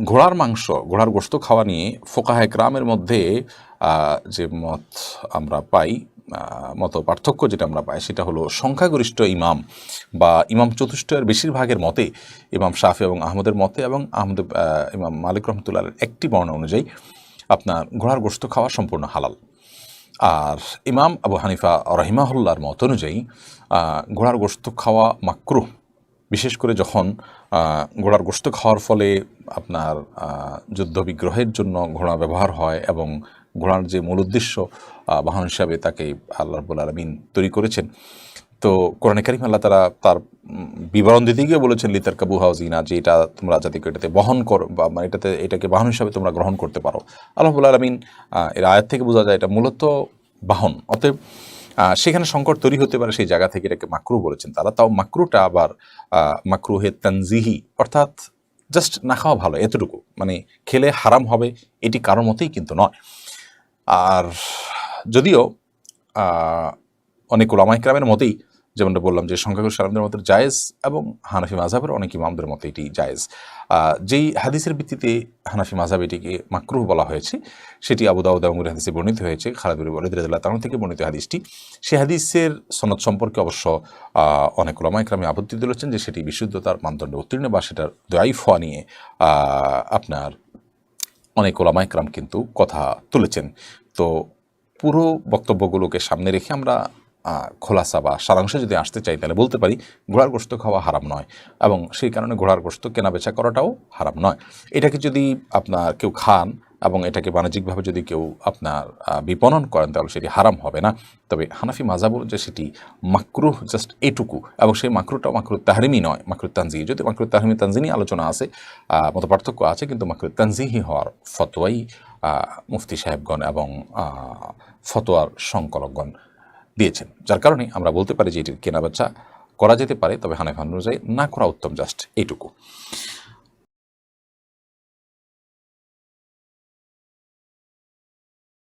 ঘোড়ার মাংস, ঘোড়ার গোশত খাওয়া নিয়ে ফোকাহে কেরামের মধ্যে যে মত আমরা পাই, মত পার্থক্য যেটা আমরা পাই সেটা হলো সংখ্যাগরিষ্ঠ ইমাম বা ইমাম চতুষ্টয়ের বেশিরভাগের মতে, ইমাম শাফি এবং আহমদের মতে এবং ইমাম মালিক রহমতুল্লাহ একটি বর্ণনা অনুযায়ী আপনার ঘোড়ার গোশত খাওয়া সম্পূর্ণ হালাল। আর ইমাম আবু হানিফা রহিমাহুল্লাহর মত অনুযায়ী ঘোড়ার গোশত খাওয়া মাকরুহ, বিশেষ করে যখন ঘোড়ার গোশত খাওয়ার ফলে আপনার যুদ্ধ বিগ্রহের জন্য ঘোড়া ব্যবহার হয় এবং ঘোড়ার যে মূল উদ্দেশ্য বাহন হিসাবে তাকে আল্লাহ রাব্বুল আলামিন তৈরি করেছেন। তো কোরআনে কারিম আল্লাহ তাআলা তার বিবরণ দিতে গিয়ে বলেছেন লিতারকাবু হাওজিনা, যে এটা তোমরা যাদেরকে এটাতে বহন করো বা এটাকে বাহন হিসাবে তোমরা গ্রহণ করতে পারো। আল্লাহ রাব্বুল আলামিন এর আয়াত থেকে বোঝা যায় এটা মূলত বাহন। অতএব সেখানে সংকট তৈরি হতে পারে, সেই জায়গা থেকে এটাকে মাকরু বলেছেন তারা। তাও মাকরুটা আবার মাকরুহে তানজিহি, অর্থাৎ জাস্ট না খাওয়া ভালো এতটুকু, মানে খেলে হারাম হবে এটি কারোর মতেই কিন্তু নয়। আর যদিও অনেক ওলামায়ে কেরামের মতেই, যেমনটা বললাম যে সংখ্যাগরিষ্ঠ আলেমদের মতে জায়েজ এবং হানাফি মাযহাবের অনেক ইমামদের মতে এটি জায়েজ। যেই হাদিসের ভিত্তিতে হানাফি মাযহাব এটিকে মাকরুহ বলা হয়েছে সেটি আবু দাউদ এবং হাদিসে বর্ণিত হয়েছে, খালিদ বিন ওয়ালিদ রাদিয়াল্লাহু তাআলা থেকে বর্ণিত হাদিসটি। সেই হাদিসের সনদ সম্পর্কে অবশ্য অনেক ওলামায়ে কেরাম আপত্তি তুলেছেন যে সেটি বিশুদ্ধতার মানদণ্ডে উত্তীর্ণ বা সেটার দায়ীফ হওয়া নিয়ে আপনার অনেক ওলামায়ে কেরাম কিন্তু কথা তুলেছেন। তো পুরো বক্তব্যগুলোকে সামনে রেখে আমরা খোলাসা বা সারাংশে যদি আসতে চাই তাহলে বলতে পারি ঘোড়ার গোশত খাওয়া হারাম নয়, এবং সেই কারণে ঘোড়ার গোশত কেনাবেচা করাটাও হারাম নয়। এটাকে যদি আপনার কেউ খান এবং এটাকে বাণিজ্যিকভাবে যদি কেউ আপনার বিপণন করেন তাহলে সেটি হারাম হবে না। তবে হানাফি মাযহাব যে সেটি মাকরুহ জাস্ট এটুকু, এবং সেই মাকরুহটাও মাকরুহ তাহরিমি নয়, মাকরুহ তানজিহি। যদি মাকরুহ তাহরিমি তানজিহি আলোচনা আছে, মত পার্থক্য আছে, কিন্তু মাকরুহ তানজিহি হওয়ার ফতোয়াই মুফতি সাহেবগণ এবং ফতোয়ার সংকলকগণ দিয়েছেন, যার কারণে আমরা বলতে পারি যে এটির কেনাবেচা করা যেতে পারে, তবে হানাফি অনুযায়ী না করা উত্তম, জাস্ট এইটুকু।